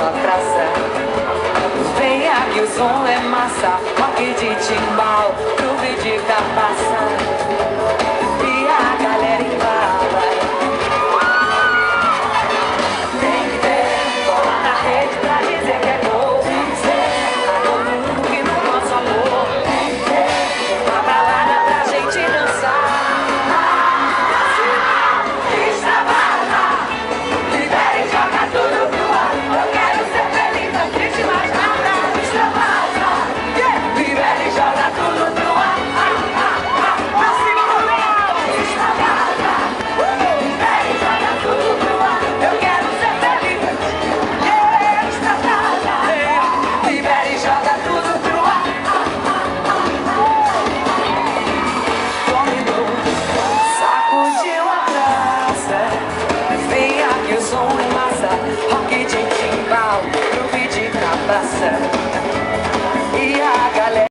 a praça. Venha que o som é massa, rock de timbal, groove de capaça. E a galera embala. Tem que ter bola na rede pra dizer que é gol. Tem que ser a todo mundo que no nosso amor. Tem que ter uma balada pra gente dançar. Extravasa, libera e joga tudo pro ar. Eu quero ser feliz antes de mais nada. Extravasa, libera e joga tudo pro ar. Extravasa, libera e joga tudo pro ar. Eu quero ser feliz. Extravasa, libera e joga tudo pro ar. Dominou, sacudiu a praça. Venha que o som é massa, rock de timbal, groove de cabaça.